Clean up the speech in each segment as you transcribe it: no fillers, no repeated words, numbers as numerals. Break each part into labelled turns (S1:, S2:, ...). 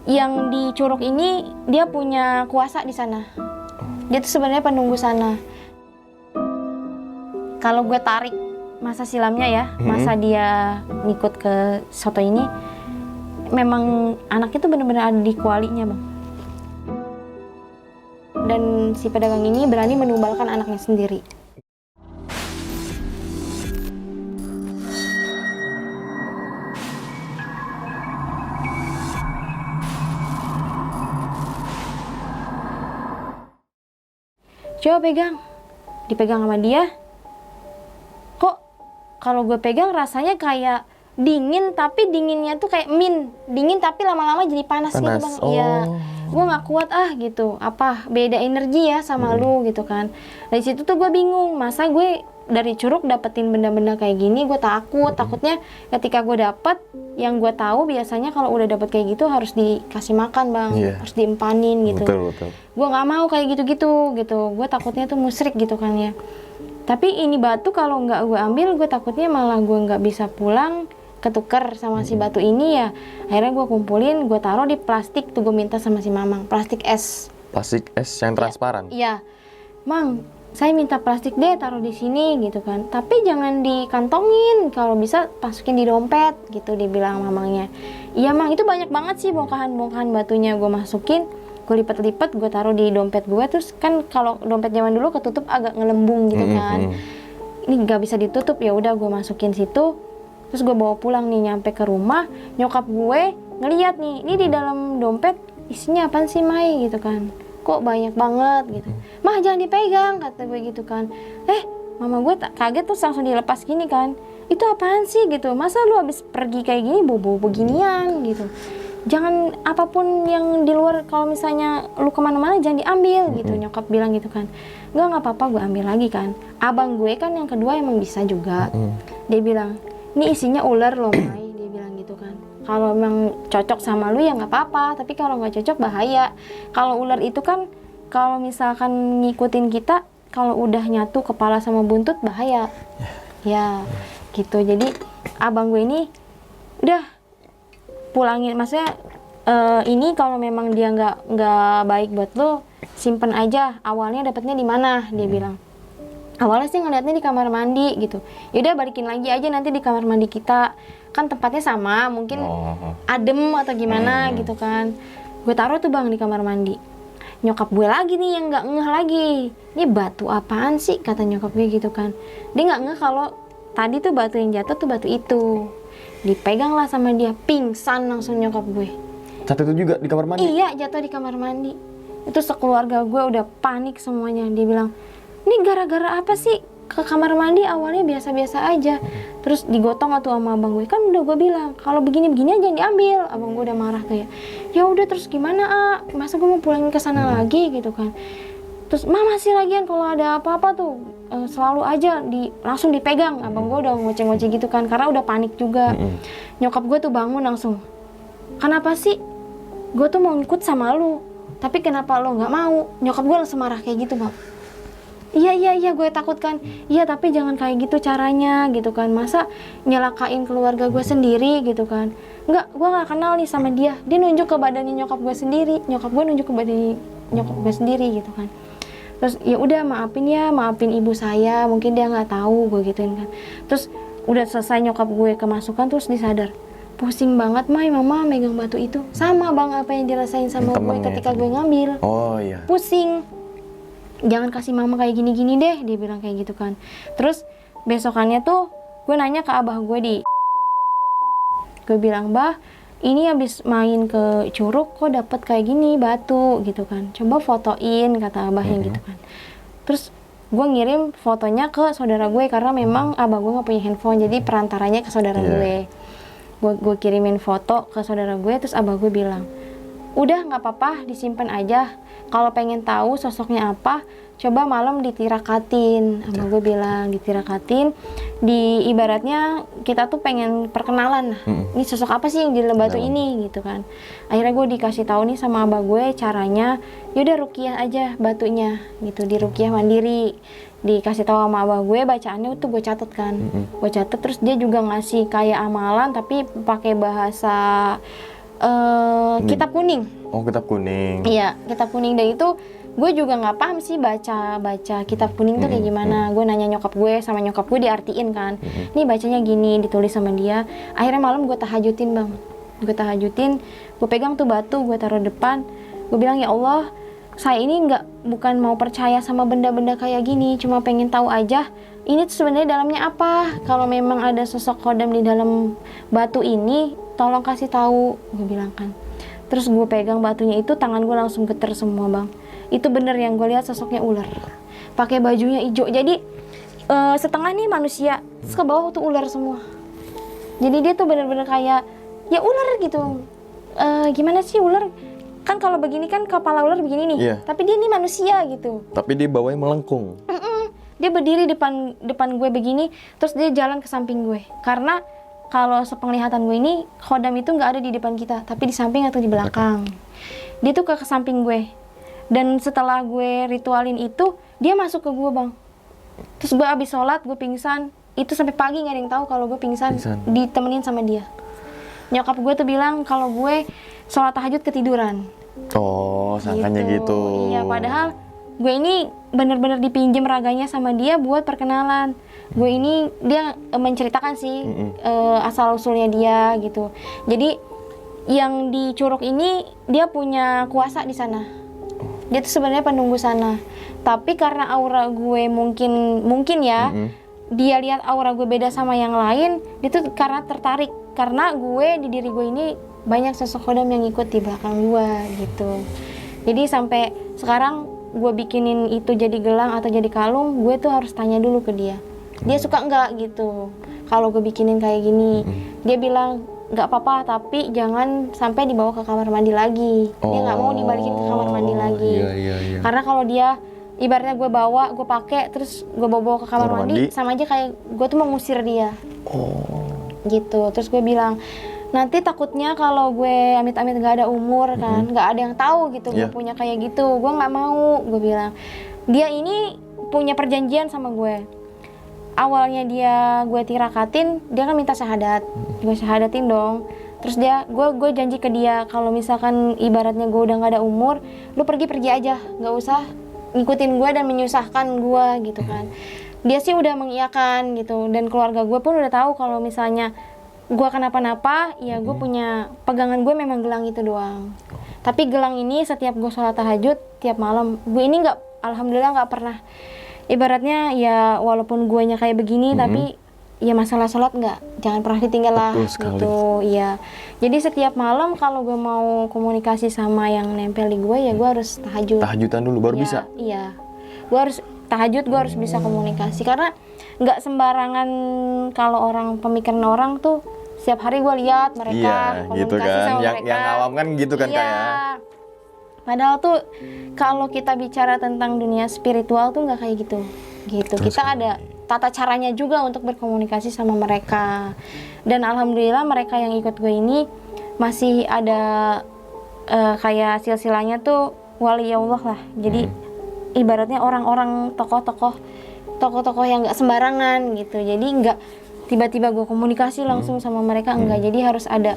S1: Yang di Curug ini dia punya kuasa di sana. Dia tuh sebenarnya penunggu sana. Kalau gue tarik masa silamnya ya, masa dia ngikut ke soto ini, memang anaknya tuh bener-bener ada di kualinya, Bang. Dan si pedagang ini berani menumbalkan anaknya sendiri. Coba pegang, dipegang sama dia. Kok kalau gue pegang rasanya kayak dingin, tapi dinginnya tuh kayak dingin tapi lama-lama jadi panas gitu, Bang. Iya, gue nggak kuat gitu. Apa beda energi ya sama lu gitu kan. Dari situ tuh gue bingung, masa gue dari Curug dapetin benda-benda kayak gini, gue takutnya ketika gue dapet, yang gue tahu biasanya kalau udah dapet kayak gitu harus dikasih makan, Bang. Harus diempanin gitu.
S2: Betul.
S1: Gue nggak mau kayak gitu. Gue takutnya tuh musyrik gitu kan ya. Tapi ini batu kalau nggak gue ambil, gue takutnya malah gue nggak bisa pulang, ketuker sama si batu ini ya. Akhirnya gue kumpulin, gue taruh di plastik tuh, gue minta sama si Mamang, plastik es.
S2: Plastik es yang transparan?
S1: Iya. Mang, saya minta plastik deh taruh di sini gitu kan. Tapi jangan dikantongin, kalau bisa masukin di dompet gitu, dibilang mamangnya. Iya Mang, itu banyak banget sih bongkahan-bongkahan batunya gue masukin. Gue lipat-lipat, gue taruh di dompet gue. Terus kan kalau dompet zaman dulu ketutup agak ngelembung gitu kan. Ini nggak bisa ditutup, ya udah gue masukin situ. Terus gue bawa pulang nih, nyampe ke rumah, nyokap gue ngeliat nih, ini di dalam dompet isinya apaan sih Mai gitu kan. Kok banyak banget gitu. Mah jangan dipegang, kata gue gitu kan. Mama gue kaget terus langsung dilepas gini kan. Itu apaan sih gitu, masa lu habis pergi kayak gini bobo beginian gitu. Jangan apapun yang di luar, kalau misalnya lu kemana-mana jangan diambil gitu. Nyokap bilang gitu kan. Nggak apa-apa, gue ambil lagi kan. Abang gue kan yang kedua emang bisa juga. Dia bilang, ini isinya ular loh Mai, dia bilang gitu kan. Kalau emang cocok sama lu ya nggak apa-apa, tapi kalau nggak cocok bahaya. Kalau ular itu kan kalau misalkan ngikutin kita, kalau udah nyatu kepala sama buntut bahaya. Ya gitu. Jadi abang gue ini udah pulangin, maksudnya ini kalau memang dia nggak baik buat lo, simpen aja. Awalnya dapetnya di mana, dia bilang. Awalnya sih ngeliatnya di kamar mandi gitu. Yaudah balikin lagi aja nanti di kamar mandi kita, kan tempatnya sama, mungkin adem atau gimana gitu kan. Gue taruh tuh Bang di kamar mandi. Nyokap gue lagi nih yang nggak ngeh lagi, ini batu apaan sih, kata nyokap gue gitu kan. Dia nggak ngeh kalau tadi tuh batu yang jatuh tuh batu itu. Dipegang lah sama dia, pingsan langsung nyokap gue.
S2: Jatuh itu juga di kamar mandi?
S1: Iya, jatuh di kamar mandi. Itu sekeluarga gue udah panik semuanya. Dia bilang, ini gara-gara apa sih ke kamar mandi, awalnya biasa-biasa aja. Terus digotong tuh sama abang gue. Kan udah gue bilang, kalau begini-begini aja diambil. Abang gue udah marah kayak, ya udah terus gimana masa gue mau pulangin ke sana lagi gitu kan. Terus mama sih lagian kalau ada apa-apa tuh selalu aja langsung dipegang. Abang gue udah ngoceh-ngoceh gitu kan, karena udah panik juga. Nyokap gue tuh bangun langsung, kenapa sih gue tuh mau ngikut sama lu, tapi kenapa lo nggak mau? Nyokap gue langsung marah kayak gitu Bang. Iya gue takut kan. Iya tapi jangan kayak gitu caranya gitu kan. Masa nyelakain keluarga gue sendiri gitu kan. Enggak, gue nggak kenal nih sama dia. Dia nunjuk ke badannya nyokap gue sendiri. Nyokap gue nunjuk ke badannya nyokap gue sendiri gitu kan. Terus ya udah maafin ibu saya, mungkin dia nggak tahu, gue gituin kan. Terus udah selesai nyokap gue kemasukan, terus disadar, pusing banget Mai, mama megang batu itu. Sama Bang apa yang dirasain sama gue ketika gue ngambil.
S2: Oh iya.
S1: Pusing. Jangan kasih mama kayak gini-gini deh, dia bilang kayak gitu kan. Terus besokannya tuh gue nanya ke abah gue gue bilang, bah ini habis main ke Curug kok dapet kayak gini batu gitu kan, coba fotoin, kata abahnya gitu kan. Terus gue ngirim fotonya ke saudara gue karena memang abah gue nggak punya handphone, jadi perantaranya ke saudara gue kirimin foto ke saudara gue. Terus abah gue bilang, udah nggak apa-apa disimpan aja, kalau pengen tahu sosoknya apa coba malam ditirakatin. Abah gue bilang ditirakatin, di ibaratnya kita tuh pengen perkenalan, ini sosok apa sih yang di batu ini gitu kan. Akhirnya gue dikasih tahu nih sama abah gue caranya, yaudah rukiah aja batunya gitu, di rukiah mandiri. dikasih tahu sama abah gue bacaannya tuh gue catet kan. Gue catet, terus dia juga ngasih kayak amalan tapi pakai bahasa kitab kuning.
S2: Oh, kitab kuning.
S1: Iya, kitab kuning. Dan itu gue juga nggak paham sih baca kitab kuning tuh kayak gimana. Gue nanya nyokap gue, sama nyokap gue diartiin kan. Nih bacanya gini, ditulis sama dia. Akhirnya malam gue tahajutin bang. Gue tahajutin, gue pegang tuh batu, gue taruh depan. Gue bilang, ya Allah, saya ini bukan mau percaya sama benda-benda kayak gini, cuma pengen tahu aja ini tuh sebenarnya dalamnya apa. Kalau memang ada sosok khodam di dalam batu ini, tolong kasih tahu, gue bilang kan. Terus gue pegang batunya itu, tangan gue langsung geter semua bang. Itu bener yang gue lihat sosoknya ular, pakai bajunya hijau. Jadi setengah nih manusia, terus ke bawah tuh ular semua. Jadi dia tuh bener-bener kayak ya ular gitu. Gimana sih ular? Kan kalau begini kan kepala ular begini nih, tapi dia nih manusia gitu.
S2: Tapi dia bawahnya melengkung.
S1: Dia berdiri depan gue begini, terus dia jalan ke samping gue. Karena kalau sepenglihatan gue ini, khodam itu nggak ada di depan kita, tapi di samping atau di belakang. Dia tuh ke samping gue. Dan setelah gue ritualin itu, dia masuk ke gue bang. Terus gue abis sholat, gue pingsan. Itu sampai pagi nggak ada yang tahu kalau gue pingsan. Ditemenin sama dia. Nyokap gue tuh bilang kalau gue sholat tahajud ketiduran.
S2: Oh, sangkanya gitu.
S1: Iya, padahal gue ini bener-bener dipinjem raganya sama dia buat perkenalan. Gue ini, dia menceritakan sih asal usulnya dia gitu. Jadi yang di Curug ini dia punya kuasa di sana. Dia tuh sebenarnya penunggu sana. Tapi karena aura gue mungkin ya, dia lihat aura gue beda sama yang lain, dia tuh karena tertarik. Karena gue di diri gue ini banyak sosok khodam yang ikut di belakang gue gitu. Jadi sampai sekarang gue bikinin itu jadi gelang atau jadi kalung, gue tuh harus tanya dulu ke dia. Dia suka enggak gitu kalau gue bikinin kayak gini. Dia bilang nggak apa-apa, tapi jangan sampai dibawa ke kamar mandi lagi. Dia nggak mau dibalikin ke kamar mandi lagi.
S2: Iya.
S1: Karena kalau dia ibaratnya gue bawa, gue pakai, terus gue bawa ke kamar mandi, sama aja kayak gue tuh mau ngusir dia. Gitu. Terus gue bilang, nanti takutnya kalau gue amit-amit nggak ada umur kan, nggak ada yang tahu gitu gue punya kayak gitu. Gue nggak mau. Gue bilang, dia ini punya perjanjian sama gue. Awalnya gue tirakatin, dia kan minta syahadat. Gue syahadatin dong. Terus gue janji ke dia, kalau misalkan ibaratnya gue udah nggak ada umur, lu pergi aja, nggak usah ngikutin gue dan menyusahkan gue gitu kan. Dia sih udah mengiyakan gitu, dan keluarga gue pun udah tahu kalau misalnya gue kenapa-napa, ya gue punya pegangan, gue memang gelang itu doang. Tapi gelang ini setiap gue sholat tahajud tiap malam, gue ini alhamdulillah nggak pernah. Ibaratnya ya walaupun guanya kayak begini, tapi ya masalah sholat jangan pernah ditinggal lah gitu. Iya. Jadi setiap malam kalau gue mau komunikasi sama yang nempel di gue, ya gue harus tahajud.
S2: Tahajudan dulu baru bisa.
S1: Iya. Gue harus tahajud, gue harus bisa komunikasi, karena nggak sembarangan. Kalau pemikiran orang tuh setiap hari gue lihat mereka komunikasi
S2: gitu kan.
S1: sama
S2: Yang
S1: mereka.
S2: awam kan gitu kan
S1: kayak. Padahal tuh kalau kita bicara tentang dunia spiritual tuh nggak kayak gitu. Kita ada tata caranya juga untuk berkomunikasi sama mereka. Dan alhamdulillah mereka yang ikut gue ini masih ada kayak silsilahnya tuh waliyaullah lah. Jadi ibaratnya orang-orang tokoh-tokoh yang nggak sembarangan gitu. Jadi nggak tiba-tiba gue komunikasi langsung sama mereka, enggak. Jadi harus ada.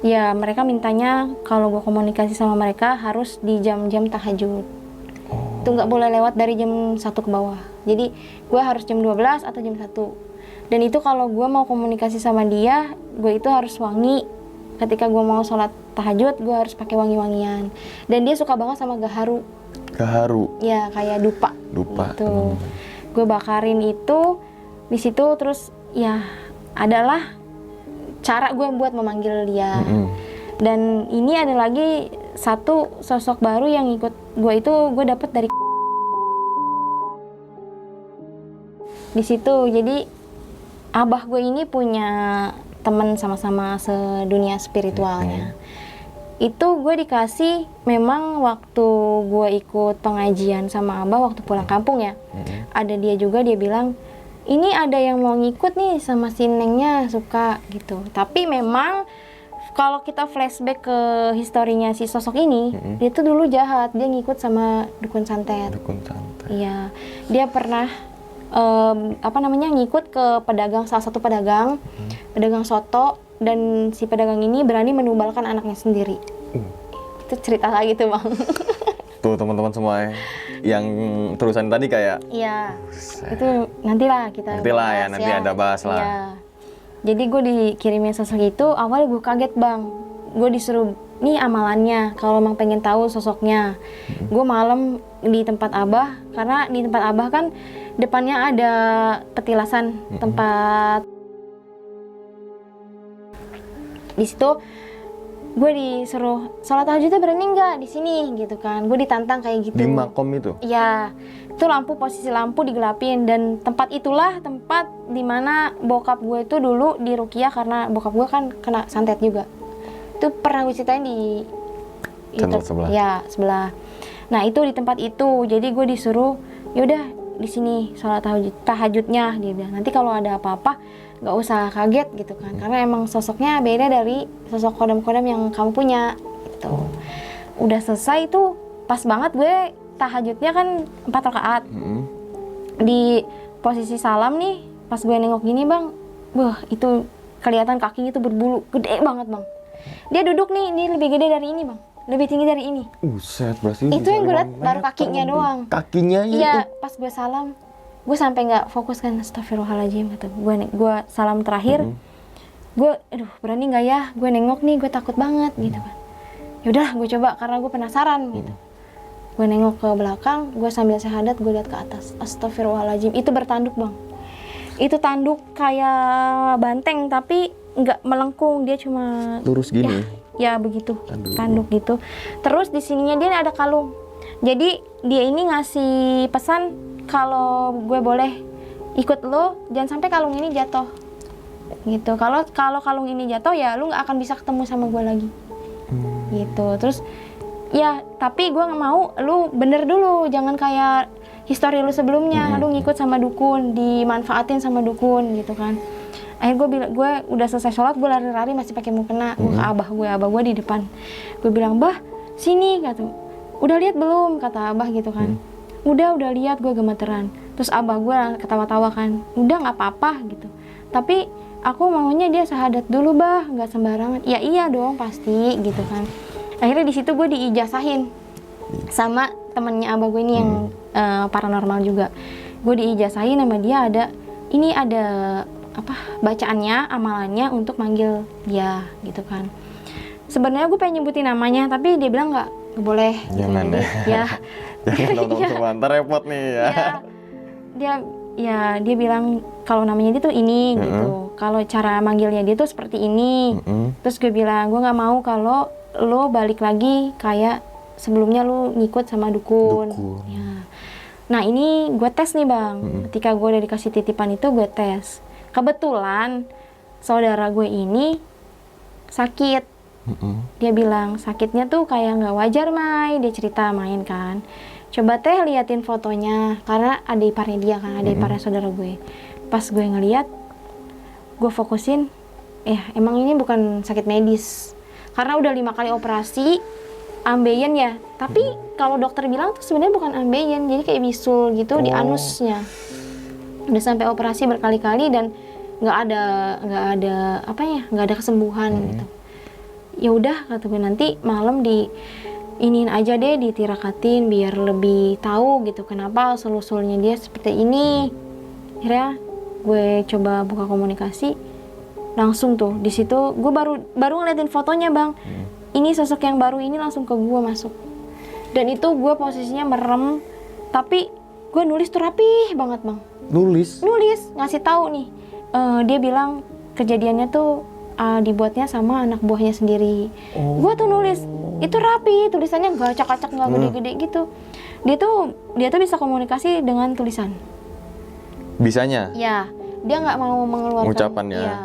S1: Ya mereka mintanya kalau gue komunikasi sama mereka harus di jam-jam tahajud. Itu nggak boleh lewat dari jam 1 ke bawah. Jadi gue harus jam 12 atau jam 1. Dan itu kalau gue mau komunikasi sama dia, gue itu harus wangi. Ketika gue mau sholat tahajud, gue harus pakai wangi-wangian. Dan dia suka banget sama gaharu. Ya kayak dupa. Gitu. Gue bakarin itu di situ, terus ya adalah cara gue buat memanggil dia. Dan ini ada lagi satu sosok baru yang ikut gue, itu gue dapet dari di situ. Jadi abah gue ini punya teman sama-sama sedunia spiritualnya. Itu gue dikasih, memang waktu gue ikut pengajian sama abah waktu pulang kampung ya, ada dia juga, dia bilang ini ada yang mau ngikut nih sama si Nengnya, suka gitu. Tapi memang kalau kita flashback ke historinya si sosok ini, dia tuh dulu jahat, dia ngikut sama dukun santet.
S2: Dukun santet.
S1: Iya, dia pernah ngikut ke salah satu pedagang soto, dan si pedagang ini berani menumbalkan anaknya sendiri. Itu cerita lagi tuh bang.
S2: Tuh teman-teman semua yang terusan tadi kayak
S1: Iya, itu nantilah kita bahas,
S2: nanti ada bahas lah.
S1: Iya. Jadi gue dikirimin sosok itu, awalnya gue kaget bang. Gue disuruh, nih amalannya, kalau emang pengen tahu sosoknya. Gue malam di tempat Abah, karena di tempat Abah kan depannya ada petilasan, tempat. Di situ gue disuruh sholat tahajudnya berani nggak di sini gitu kan. Gue ditantang kayak gitu.
S2: Di makom itu?
S1: Iya, itu posisi lampu digelapin, dan tempat itulah tempat dimana bokap gue itu dulu diruqyah, karena bokap gue kan kena santet juga. Itu pernah gue ceritain di
S2: Channel sebelah.
S1: Ya, sebelah. Nah, itu di tempat itu. Jadi gue disuruh, yaudah di sini sholat tahajudnya, dia bilang. Nanti kalau ada apa-apa nggak usah kaget gitu kan, karena emang sosoknya beda dari sosok kodam-kodam yang kamu punya gitu. Udah selesai itu pas banget gue tahajudnya kan 4 rakaat. Di posisi salam nih, pas gue nengok gini bang, wah itu kelihatan kakinya tuh berbulu gede banget bang. Dia duduk nih, ini lebih gede dari ini bang, lebih tinggi dari ini.
S2: Set, berarti
S1: Itu yang gue liat baru kakinya doang.
S2: Kakinya itu?
S1: Iya, pas gue salam, gue sampai nggak fokus kan, astagfirullahaladzim kata gue salam terakhir. Gue aduh berani nggak ya, gue nengok nih, gue takut banget gitu kan. Yaudah gue coba karena gue penasaran gitu. Gue nengok ke belakang, gue sambil syahadat, gue lihat ke atas, astagfirullahaladzim, itu bertanduk bang. Itu tanduk kayak banteng tapi nggak melengkung, dia cuma
S2: lurus gini.
S1: Ya begitu, tanduk gitu. Terus di sininya dia ada kalung. Jadi dia ini ngasih pesan, kalau gue boleh ikut lo, jangan sampai kalung ini jatuh gitu. Kalau kalung ini jatuh ya lu nggak akan bisa ketemu sama gue lagi gitu. Terus ya tapi gue nggak mau, lu bener dulu, jangan kayak histori lu sebelumnya, lu ngikut sama dukun, dimanfaatin sama dukun gitu kan. Akhirnya gue udah selesai sholat, gue lari-lari masih pakai mukena, gue ke abah gue di depan. Gue bilang, bah sini kata, udah lihat belum kata abah gitu kan. Udah lihat, gue gemeteran. Terus abah gue ketawa-tawa kan, udah nggak apa-apa gitu, tapi aku maunya dia syahadat dulu bah, nggak sembarangan. Ya iya dong pasti gitu kan. Akhirnya di situ gue diijazahin sama temennya abah gue ini yang paranormal juga. Gue diijazahin sama dia, ada bacaannya, amalannya untuk manggil dia gitu kan. Sebenarnya gue pengen nyebutin namanya, tapi dia bilang nggak boleh.
S2: Jangan
S1: gitu.
S2: ya. Jangan ngomong semua, ntar repot nih ya.
S1: Dia bilang kalau namanya dia tuh ini gitu. Kalau cara manggilnya dia tuh seperti ini. Terus gue bilang, gue nggak mau kalau lo balik lagi kayak sebelumnya lo ngikut sama dukun. Ya. Nah ini gue tes nih bang. Ketika gue udah dikasih titipan itu, gue tes. Kebetulan saudara gue ini sakit. Dia bilang sakitnya tuh kayak nggak wajar, Mai. Dia cerita main kan. Coba teh liatin fotonya, karena ada iparnya dia kan, ada iparnya saudara gue. Pas gue ngeliat, gue fokusin, emang ini bukan sakit medis, karena udah 5 kali operasi, ambeien ya. Tapi kalau dokter bilang tuh sebenarnya bukan ambeien, jadi kayak bisul gitu di anusnya. Udah sampai operasi berkali-kali dan nggak ada kesembuhan gitu. Ya udah kata gue, nanti malam iniin aja deh, ditirakatin biar lebih tahu gitu kenapa usul-usulnya dia seperti ini. Akhirnya gue coba buka komunikasi, langsung tuh di situ gue baru ngeliatin fotonya bang. Ini sosok yang baru ini langsung ke gue masuk, dan itu gue posisinya merem, tapi gue nulis tuh rapih banget bang. Nulis ngasih tahu nih. Dia bilang kejadiannya tuh dibuatnya sama anak buahnya sendiri. Gue tuh nulis itu rapi, tulisannya gak acak-acak, gak gede-gede gitu. Dia tuh bisa komunikasi dengan tulisan.
S2: Bisanya?
S1: Ya, dia nggak mau mengeluarkan
S2: ucapannya.
S1: Ya.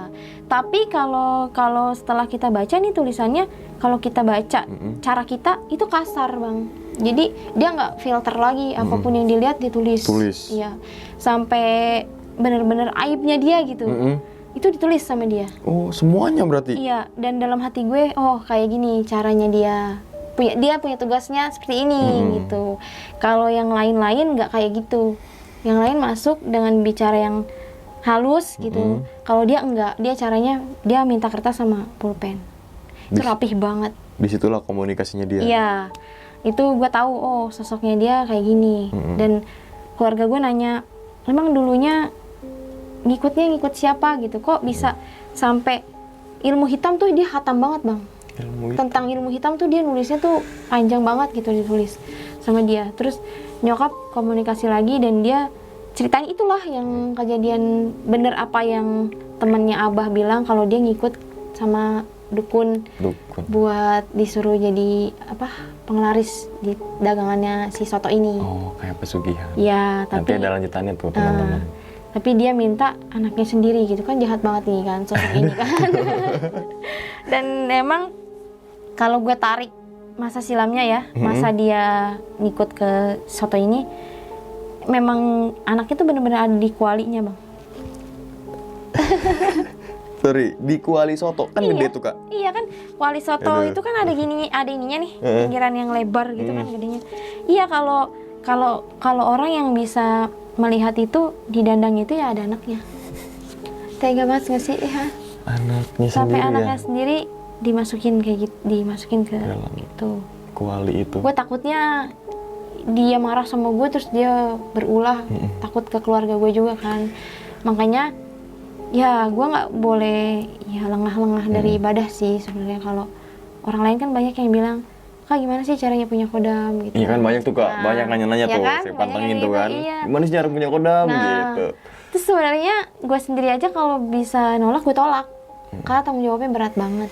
S1: Tapi kalau setelah kita baca nih tulisannya, kalau kita baca cara kita itu kasar bang. Jadi dia nggak filter lagi, apapun yang dilihat ditulis. Iya. Sampai bener-bener aibnya dia gitu. Itu ditulis sama dia.
S2: Oh, semuanya berarti?
S1: Iya, dan dalam hati gue, oh kayak gini caranya dia punya tugasnya seperti ini gitu. Kalau yang lain-lain nggak kayak gitu. yang lain masuk dengan bicara yang halus gitu. Kalau dia enggak, dia caranya dia minta kertas sama pulpen. Itu rapih banget.
S2: Disitulah komunikasinya dia.
S1: Iya, itu gue tahu oh sosoknya dia kayak gini. Dan keluarga gue nanya, emang dulunya ngikut siapa gitu? Kok bisa sampai ilmu hitam tuh dia hatam banget bang. Tentang ilmu hitam tuh dia nulisnya tuh panjang banget gitu ditulis sama dia. Terus nyokap komunikasi lagi dan dia ceritain itulah yang kejadian bener apa yang temannya Abah bilang kalau dia ngikut sama dukun buat disuruh jadi apa penglaris di dagangannya si Soto ini.
S2: Oh, kayak pesugihan.
S1: Ya, tapi
S2: nanti ada lanjutannya tuh teman-teman.
S1: Tapi dia minta anaknya sendiri gitu kan, jahat banget nih kan sosok ini kan. Dan emang kalau gue tarik masa silamnya ya, masa dia ngikut ke Soto ini, memang anaknya tuh bener-bener ada di kualinya bang.
S2: Sorry, di kuali soto kan gede tuh kak.
S1: Iya kan, kuali soto itu kan ada gini, ada ininya nih, pinggiran yang lebar gitu kan gedenya. Iya kalau orang yang bisa melihat itu di dandang itu ya ada anaknya. Tega banget nggak sih ya?
S2: Anaknya
S1: sampai
S2: sendiri
S1: anaknya
S2: ya?
S1: sendiri dimasukin kayak gitu, dimasukin ke gitu.
S2: Kuali itu.
S1: Gue takutnya dia marah sama gue terus dia berulah, takut ke keluarga gue juga kan. Makanya ya gue nggak boleh ya lengah-lengah dari ibadah sih sebenarnya. Kalau orang lain kan banyak yang bilang, kak gimana sih caranya punya kodam gitu.
S2: Iya kan banyak tuh kak, banyak nanya-nanya
S1: ya
S2: tuh,
S1: kan?
S2: saya pantengin tuh
S1: Gitu,
S2: kan.
S1: iya.
S2: Gimana sih cara punya kodam gitu.
S1: Terus sebenarnya gue sendiri aja kalau bisa nolak gue tolak, karena tanggung jawabnya berat banget.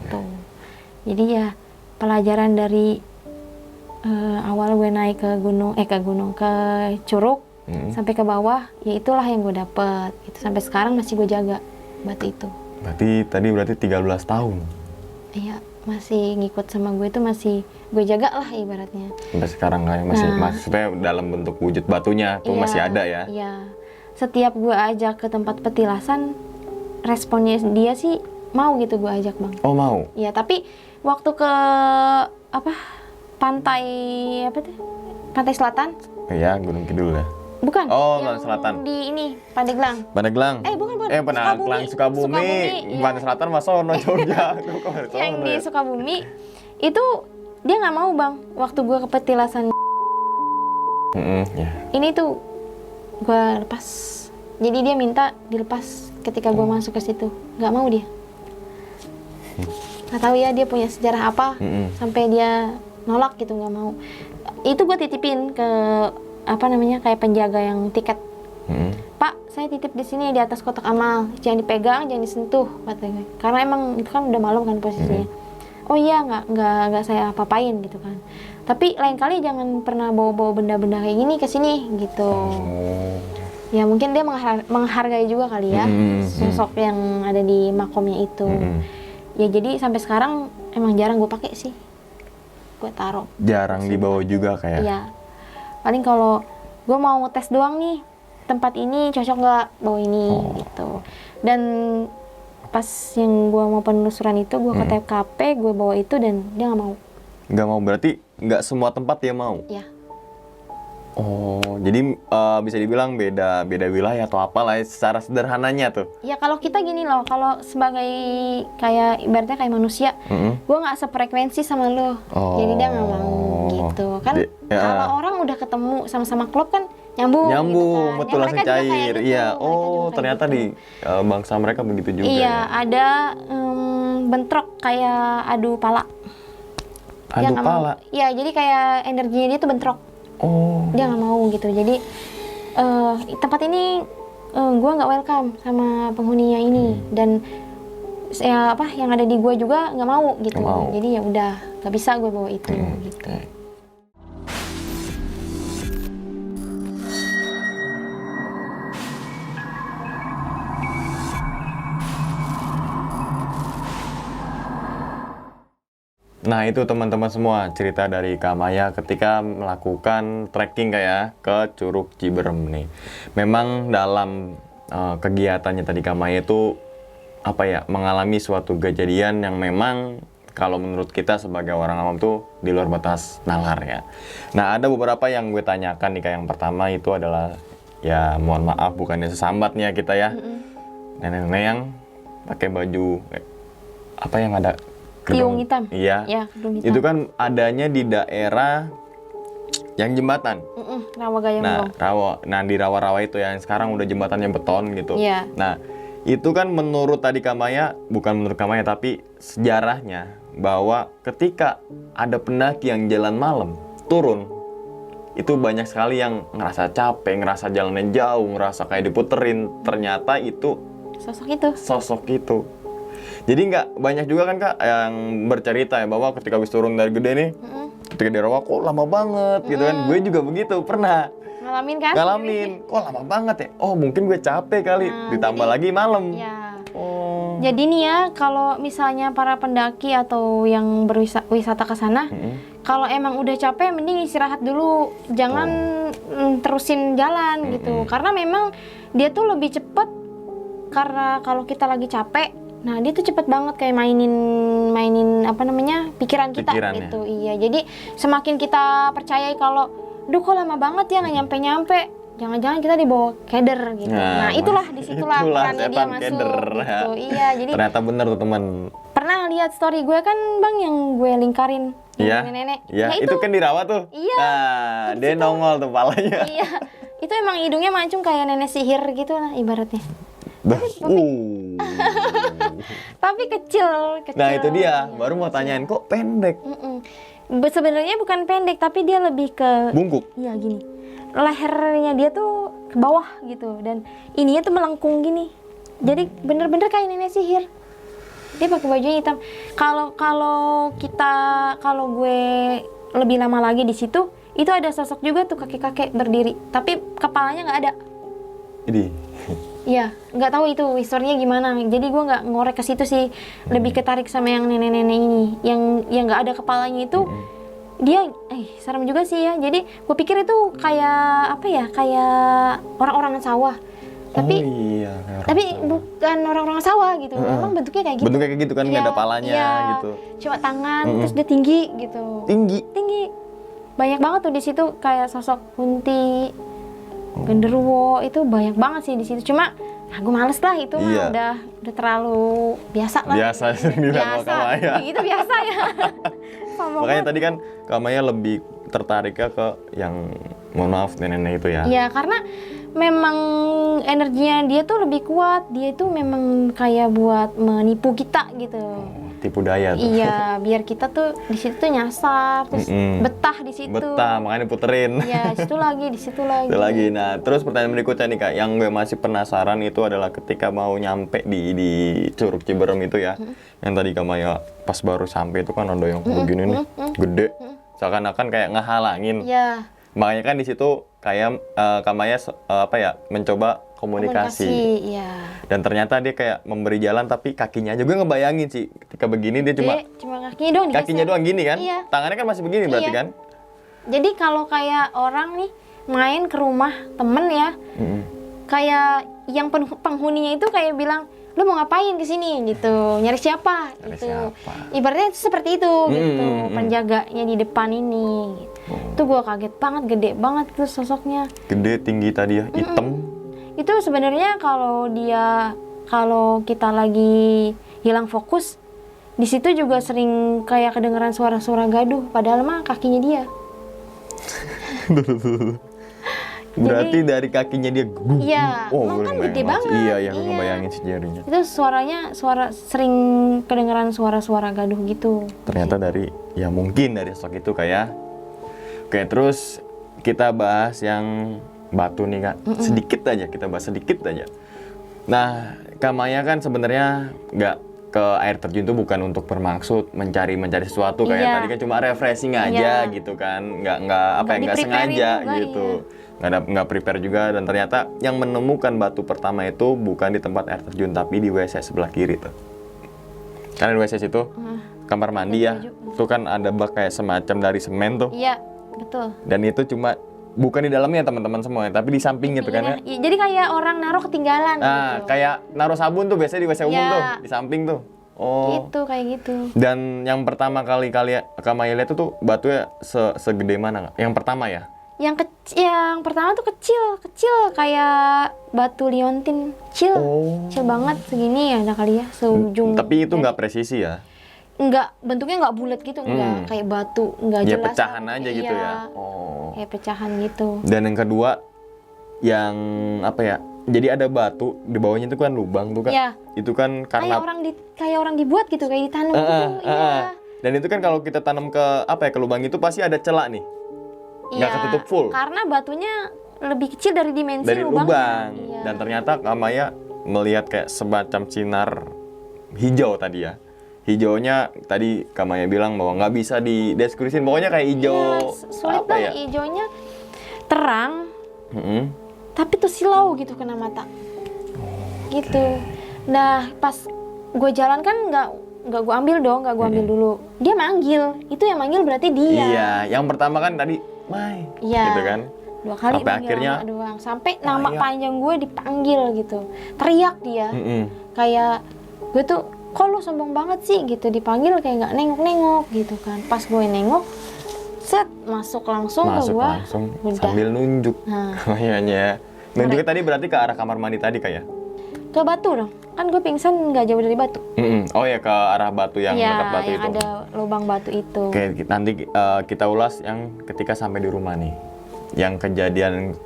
S1: Tuh. Jadi ya pelajaran dari awal gue naik ke Curug sampai ke bawah, ya itulah yang gue dapet. Itu sampai sekarang masih gue jaga batu itu.
S2: Berarti 13 tahun.
S1: Iya, masih ngikut sama gue itu masih gue jaga lah ibaratnya.
S2: Sampai sekarang kayak masih maksudnya dalam bentuk wujud batunya tuh masih ada ya.
S1: Iya. Setiap gue ajak ke tempat petilasan, responnya dia sih mau gitu gue ajak bang.
S2: Oh mau?
S1: Iya, tapi waktu ke pantai selatan?
S2: Iya, Gunung Kidul ya.
S1: Bukan.
S2: Oh,
S1: yang
S2: selatan.
S1: di ini Pandeglang.
S2: Pandeglang.
S1: Bukan.
S2: Pandeglang Sukabumi.
S1: Iya.
S2: Pantai Selatan Masono Jogja.
S1: Yang di Sukabumi itu dia nggak mau bang. Waktu gue ke petilasan. Ini tuh gue lepas. Jadi dia minta dilepas ketika gue masuk ke situ. Nggak mau dia. Nggak tahu ya dia punya sejarah apa sampai dia nolak gitu, nggak mau. Itu gue titipin ke kayak penjaga yang tiket. Pak, saya titip di sini di atas kotak amal, jangan dipegang, jangan disentuh, katanya. Karena emang itu kan udah malam kan posisinya. Oh iya, nggak saya apa-apain gitu kan. Tapi lain kali jangan pernah bawa-bawa benda-benda kayak gini ke sini gitu. Ya mungkin dia menghargai juga kali ya sosok yang ada di makomnya itu. Ya jadi sampai sekarang emang jarang gue pakai sih. Gue taruh.
S2: Jarang dibawa juga kayak.
S1: Iya. Paling kalau gue mau tes doang nih, tempat ini cocok nggak bawa ini gitu. Dan pas yang gue mau penelusuran itu, gue ke TKP, gue bawa itu dan dia nggak mau.
S2: Nggak mau, berarti nggak semua tempat dia mau?
S1: Iya.
S2: Oh, jadi bisa dibilang beda wilayah atau apalah ya, secara sederhananya tuh.
S1: Ya kalau kita gini loh, kalau sebagai kayak ibaratnya kayak manusia, gue nggak sefrekuensi sama lo, jadi dia nggak mau gitu kan. Kalau orang udah ketemu sama-sama klub kan nyambung gitu kan.
S2: Betul, langsung cair.
S1: Gitu,
S2: iya. Oh, ternyata
S1: gitu.
S2: Di bangsa mereka begitu juga.
S1: Iya,
S2: ya?
S1: ada bentrok kayak adu pala.
S2: Adu pala?
S1: Iya, jadi kayak energinya dia tuh bentrok.
S2: Oh.
S1: Dia nggak mau gitu. Jadi tempat ini gue nggak welcome sama penghuninya ini dan yang ada di gue juga nggak mau gitu. Jadi ya udah nggak bisa gue bawa itu gitu.
S2: Nah itu teman-teman semua cerita dari Kak Maya ketika melakukan trekking kayak ke Curug Ciberem nih. Memang dalam kegiatannya tadi Kak Maya itu mengalami suatu kejadian yang memang kalau menurut kita sebagai orang awam tuh di luar batas nalar ya. Nah, ada beberapa yang gue tanyakan nih, kayak yang pertama itu adalah, ya mohon maaf bukannya sesambatnya kita ya, nenek-nenek yang pakai baju apa yang ada
S1: Tiung hitam.
S2: Iya.
S1: Ya, gedung hitam.
S2: Itu kan adanya di daerah yang jembatan.
S1: Rawa Gayam
S2: Nah,
S1: Blong.
S2: Nah, di rawa-rawa itu ya, yang sekarang udah jembatannya beton gitu.
S1: Iya.
S2: Nah, itu kan menurut tadi Kamaya, bukan menurut Kamaya tapi sejarahnya, bahwa ketika ada pendaki yang jalan malam turun, itu banyak sekali yang ngerasa capek, ngerasa jalannya jauh, ngerasa kayak diputerin. Ternyata itu
S1: Sosok itu.
S2: Jadi nggak banyak juga kan Kak yang bercerita ya, bahwa ketika habis turun dari gede nih, ketika di rawa kok lama banget gitu kan. Gue juga begitu, pernah
S1: Ngalamin kan?
S2: ngalamin, kok lama banget ya. Oh mungkin gue capek kali, ditambah lagi malam.
S1: Ya.
S2: Oh.
S1: Jadi nih ya, kalau misalnya para pendaki atau yang berwisata ke sana, kalau emang udah capek mending istirahat dulu, jangan terusin jalan gitu. Karena memang dia tuh lebih cepet, karena kalau kita lagi capek, nah dia tuh cepet banget kayak mainin apa namanya, pikiran kita
S2: Pikirannya.
S1: gitu. Iya, jadi semakin kita percayai kalau, duh kok lama banget ya nggak nyampe-nyampe, jangan-jangan kita dibawa keder gitu. Nah itulah disitulah perannya dia
S2: setan
S1: masuk
S2: keder.
S1: gitu. Iya, jadi
S2: Ternyata bener tuh teman.
S1: pernah lihat story gue kan Bang yang gue lingkarin
S2: Iya.
S1: nenek-nenek.
S2: Iya,
S1: Nah,
S2: itu kan di rawa tuh.
S1: Iya.
S2: Nah, dia nongol tuh palanya.
S1: Iya, itu emang hidungnya mancung kayak nenek sihir gitu lah ibaratnya.
S2: Dah.
S1: Tapi kecil.
S2: Nah, itu dia.
S1: Iya,
S2: Baru mau tanyain kok pendek.
S1: Sebenarnya bukan pendek, tapi dia lebih ke
S2: Bungkuk.
S1: iya gini. Lehernya dia tuh ke bawah gitu, dan ininya tuh melengkung gini. Jadi bener-bener kayak nenek sihir. Dia pakai baju hitam. Kalau gue lebih lama lagi di situ, itu ada sosok juga tuh kakek-kakek berdiri, tapi kepalanya nggak ada.
S2: Jadi.
S1: Iya, nggak tahu itu historinya gimana. Jadi gue nggak ngorek ke situ sih. Lebih ketarik sama yang nenek-nenek ini, yang nggak ada kepalanya itu. Dia, serem juga sih ya. Jadi gue pikir itu kayak apa ya? Kayak orang-orang sawah. Tapi
S2: oh iya, kayak
S1: tapi
S2: orang
S1: bukan orang-orang sawah gitu. Memang bentuknya kayak gitu.
S2: bentuknya kayak gitu kan, nggak ada palanya
S1: iya.
S2: gitu.
S1: Cuma tangan, terus dia tinggi gitu.
S2: Tinggi.
S1: Banyak banget tuh di situ kayak sosok kunti, genderuwo, itu banyak banget sih di situ. Cuma aku males lah itu
S2: Iya.
S1: mah udah terlalu biasa lah.
S2: Biasa sendiri sama Kamaya.
S1: Gitu biasa ya. Sombong
S2: Makanya
S1: banget.
S2: tadi kan Kamaya lebih tertariknya ke yang, mohon maaf, nenek-nenek itu ya.
S1: Ya karena memang energinya dia tuh lebih kuat. Dia itu memang kayak buat menipu kita gitu.
S2: Tipu daya tuh.
S1: Iya, biar kita tuh di situ tuh nyasar, terus betah di situ.
S2: Betah, makanya puterin.
S1: Iya, di situ lagi, di situ lagi.
S2: Itu lagi. Nah, terus pertanyaan berikutnya nih Kak, yang gue masih penasaran itu adalah ketika mau nyampe di Curug Ciberem itu ya, yang tadi Kamaya pas baru sampai itu kan ada yang begini nih, gede, seakan-akan kayak ngehalangin.
S1: Iya.
S2: Makanya kan di situ kayak Kamaya mencoba komunikasi.
S1: Iya.
S2: Dan ternyata dia kayak memberi jalan tapi kakinya aja. Gue ngebayangin sih ketika begini dia cuma
S1: kakinya doang digeser.
S2: kakinya doang gini kan?
S1: Iya.
S2: Tangannya kan masih begini berarti
S1: Iya.
S2: kan?
S1: Jadi kalau kayak orang nih main ke rumah temen ya, kayak yang penghuninya itu kayak bilang, lu mau ngapain ke sini gitu, nyari siapa
S2: Nyari
S1: gitu.
S2: siapa.
S1: Ibaratnya itu seperti itu gitu, penjaganya di depan ini gitu. Itu gue kaget banget, gede banget tuh sosoknya.
S2: Gede, tinggi tadi ya, hitam.
S1: Itu sebenarnya kalau kita lagi hilang fokus, di situ juga sering kayak kedengeran suara-suara gaduh, padahal mah kakinya dia.
S2: Berarti dari kakinya dia
S1: Iya,
S2: oh,
S1: emang
S2: gue
S1: kan
S2: ngebayang
S1: gede
S2: banget sih.
S1: banget.
S2: Iya, yang gue ngebayangin sih jarinya.
S1: Itu sering kedengeran suara-suara gaduh gitu.
S2: Ternyata dari, ya mungkin dari sosok itu kayak. Oke, terus kita bahas yang batu nih Kak. Sedikit aja, kita bahas sedikit aja. Nah, Kamaya kan sebenarnya nggak ke air terjun itu bukan untuk bermaksud mencari sesuatu kayak
S1: Iya.
S2: tadi kan cuma refreshing aja gitu kan, nggak sengaja
S1: juga,
S2: gitu, nggak prepare juga. Dan ternyata yang menemukan batu pertama itu bukan di tempat air terjun tapi di WC sebelah kiri tuh. Karena di WC situ kamar mandi ya, itu kan ada bak kayak semacam dari semen tuh,
S1: Iya, betul.
S2: dan itu cuma bukan di dalamnya teman-teman semua, tapi di sampingnya tuh kan ya.
S1: Iya, jadi kayak orang naruh ketinggalan
S2: Nah,
S1: gitu.
S2: kayak naruh sabun tuh biasanya di WC umum
S1: Iya.
S2: tuh, di samping tuh. Oh.
S1: Gitu, kayak gitu.
S2: Dan yang pertama kali Kamaya lihat itu tuh batunya segede mana nggak? Yang pertama ya?
S1: Yang pertama tuh kecil kayak batu liontin, kecil.
S2: Oh.
S1: Kecil banget segini ya ada kali ya, seujung.
S2: Tapi itu
S1: jari.
S2: nggak presisi ya?
S1: Enggak, bentuknya enggak bulat gitu, enggak kayak batu, enggak
S2: Ya
S1: jelas.
S2: pecahan aja gitu
S1: Iya,
S2: ya. Oh.
S1: kayak pecahan gitu.
S2: Dan yang kedua, yang apa ya? Jadi ada batu di bawahnya itu kan lubang tuh kan?
S1: Iya.
S2: Itu kan karena
S1: Kayak orang dibuat gitu, kayak ditanam gitu. Iya.
S2: Dan itu kan kalau kita tanam ke apa ya, ke lubang itu pasti ada celah nih. Nggak
S1: Iya,
S2: ketutup full.
S1: karena batunya lebih kecil dari dimensi
S2: Dari
S1: lubangnya.
S2: lubang.
S1: Iya.
S2: Dan ternyata Kamaya melihat kayak semacam sinar hijau tadi ya. Hijaunya tadi Kamaya bilang bahwa nggak bisa dideskripsiin, pokoknya kayak hijau
S1: Iya, sulit
S2: apa
S1: banget
S2: ya?
S1: hijaunya terang,
S2: Mm-mm.
S1: tapi tuh silau gitu kena mata. Gitu. Nah, pas gue jalan kan nggak gue ambil dong, nggak gue ambil dulu. Dia manggil, itu yang manggil berarti dia.
S2: Iya, yang pertama kan tadi Mai,
S1: Iya.
S2: gitu kan?
S1: 2 kali
S2: Sampai
S1: manggil
S2: akhirnya,
S1: nama doang, sampai nama
S2: iya.
S1: panjang gue dipanggil gitu, teriak dia,
S2: Mm-mm.
S1: kayak gue tuh, kok lu sombong banget sih gitu, dipanggil kayak nggak nengok-nengok gitu kan. Pas gue nengok, set masuk langsung ke
S2: Masuk
S1: gue,
S2: langsung
S1: udah.
S2: sambil nunjuk.
S1: Nah.
S2: Kamayanya. Nunjuknya tadi berarti ke arah kamar mandi tadi kayak?
S1: Ke batu dong, kan gue pingsan nggak jauh dari batu.
S2: Oh ya, ke arah batu yang
S1: Iya,
S2: dekat batu
S1: yang
S2: itu.
S1: ada lubang batu itu.
S2: Oke, nanti kita ulas yang ketika sampai di rumah nih. Yang kejadian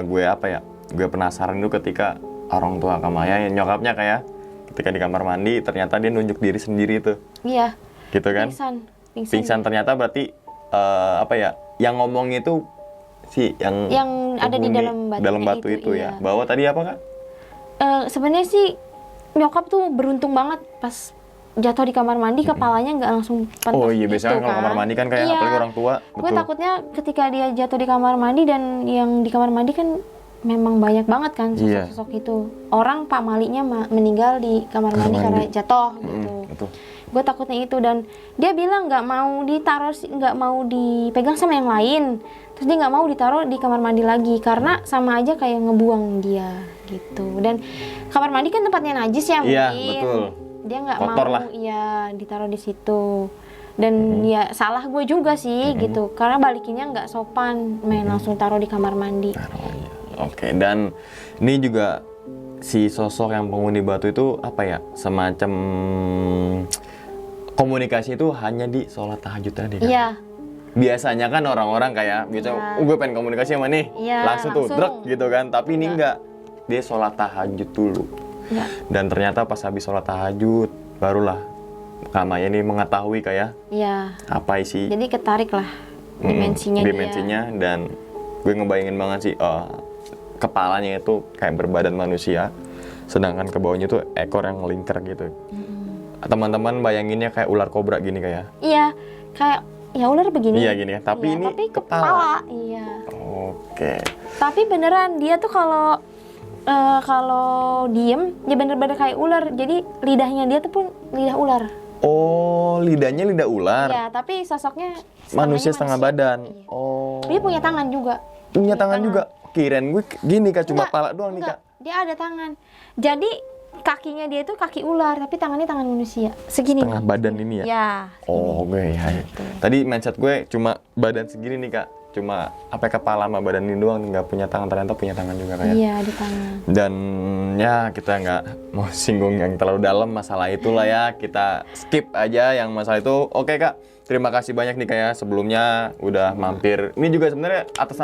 S2: gue apa ya? Gue penasaran itu ketika orang tua Kamaya, yang nyokapnya kayak ketika di kamar mandi ternyata dia nunjuk diri sendiri tuh.
S1: Iya.
S2: Gitu kan? Pingsan ternyata berarti apa ya? Yang ngomong itu yang
S1: ada di
S2: penghuni
S1: dalam
S2: batu itu
S1: iya.
S2: ya. Bahwa tadi apa, Kak?
S1: Sebenarnya sih nyokap tuh beruntung banget pas jatuh di kamar mandi, kepalanya nggak langsung pentas
S2: Oh iya, biasanya
S1: gitu
S2: kalau kamar mandi kan kayak
S1: Iya.
S2: apalagi orang tua,
S1: Gue
S2: betul.
S1: takutnya ketika dia jatuh di kamar mandi, dan yang di kamar mandi kan memang banyak banget kan
S2: Iya.
S1: sosok-sosok itu. Orang Pak Malinya meninggal di kamar mandi karena jatuh gitu.
S2: Betul.
S1: Gue takutnya itu, dan dia bilang nggak mau ditaruh, nggak mau dipegang sama yang lain. Terus dia nggak mau ditaruh di kamar mandi lagi karena sama aja kayak ngebuang dia gitu. Dan kamar mandi kan tempatnya najis ya mungkin.
S2: Iya, betul.
S1: Dia nggak
S2: Kotor
S1: mau
S2: lah.
S1: ya ditaruh di situ. Dan ya salah gue juga sih gitu, karena balikinnya nggak sopan, main langsung taruh di kamar mandi.
S2: Oke, dan ini juga si sosok yang penghuni batu itu apa ya? Semacam komunikasi itu hanya di sholat tahajud tadi kan?
S1: Iya.
S2: Biasanya kan orang-orang kayak biasa, gue pengen komunikasi sama nih,
S1: Iya,
S2: langsung tuh,
S1: langsung.
S2: drek gitu kan. Tapi ini enggak, dia sholat tahajud dulu.
S1: Enggak.
S2: Dan ternyata pas habis sholat tahajud, barulah Kamaya ini mengetahui kayak
S1: Iya.
S2: apa isi
S1: Jadi ketarik lah dimensinya dia.
S2: dimensinya, dan gue ngebayangin banget sih kepalanya itu kayak berbadan manusia, sedangkan ke bawahnya tuh ekor yang ngelingkar gitu. Teman-teman bayanginnya kayak ular kobra gini kayak.
S1: Iya, kayak ya ular begini.
S2: Iya gini ya, tapi
S1: Iya,
S2: ini
S1: tapi
S2: kepala.
S1: Iya.
S2: Oke.
S1: Tapi beneran dia tuh kalau diem dia bener-bener kayak ular. Jadi lidahnya dia tuh pun lidah ular.
S2: Oh, lidahnya lidah ular.
S1: Iya, tapi sosoknya
S2: Manusia setengah badan.
S1: Iya.
S2: Oh.
S1: Dia punya tangan juga.
S2: Punya tangan juga. Kirain gue gini Kak, cuma
S1: Enggak,
S2: pala doang nih
S1: enggak.
S2: Kak.
S1: Dia ada tangan. Jadi kakinya dia itu kaki ular, tapi tangannya tangan manusia. Segini.
S2: Setengah badan ini ya.
S1: Ya.
S2: Oh, gue ya. Tadi mindset gue cuma badan segini nih Kak. Cuma apa kepala sama badan ini doang, nggak punya tangan, ternyata punya tangan juga kayak.
S1: Iya, di tangan.
S2: Dan ya kita nggak mau singgung yang terlalu dalam masalah itulah ya, kita skip aja yang masalah itu. Oke Kak, terima kasih banyak nih Kak ya, sebelumnya udah mampir. Ini juga sebenarnya atas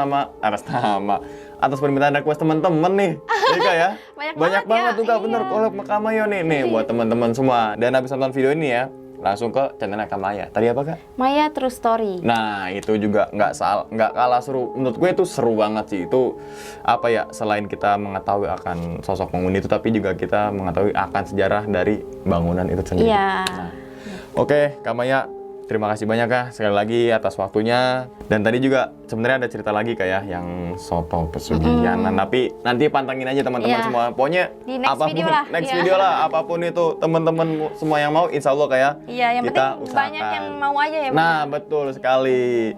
S2: permintaan request teman-teman nih, ya Kak ya.
S1: Banyak
S2: banget
S1: ya,
S2: tuh Kak,
S1: iya.
S2: bener collab sama Kamaya nih buat teman-teman semua. Dan habis nonton video ini ya, langsung ke channelnya Kamaya. Tadi apa Kak?
S1: Maya True Story.
S2: Nah itu juga nggak kalah seru. Menurut gue itu seru banget sih. Itu apa ya, selain kita mengetahui akan sosok penghuni itu, tapi juga kita mengetahui akan sejarah dari bangunan itu sendiri.
S1: Iya.
S2: Nah, oke, Kamaya, terima kasih banyak Kak sekali lagi atas waktunya. Dan tadi juga sebenarnya ada cerita lagi Kak ya, yang soto pesugihanan. Tapi nanti pantengin aja teman-teman
S1: Iya.
S2: semua. Pokoknya
S1: Di next
S2: apapun,
S1: video lah.
S2: next
S1: Iya.
S2: video lah, apapun itu teman-teman semua yang mau, insya Allah Kak ya.
S1: Iya, yang
S2: kita
S1: penting banyak
S2: usahakan.
S1: yang mau aja ya.
S2: Nah, betul sekali.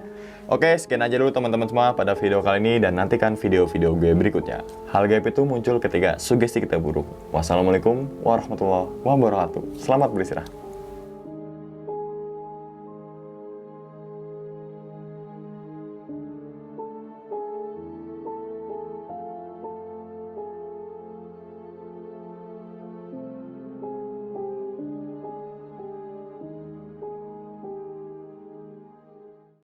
S2: Oke, sekian aja dulu teman-teman semua pada video kali ini, dan nantikan video-video gue berikutnya. Hal gaib itu muncul ketika sugesti kita buruk. Wassalamualaikum warahmatullahi wabarakatuh. Selamat beristirahat.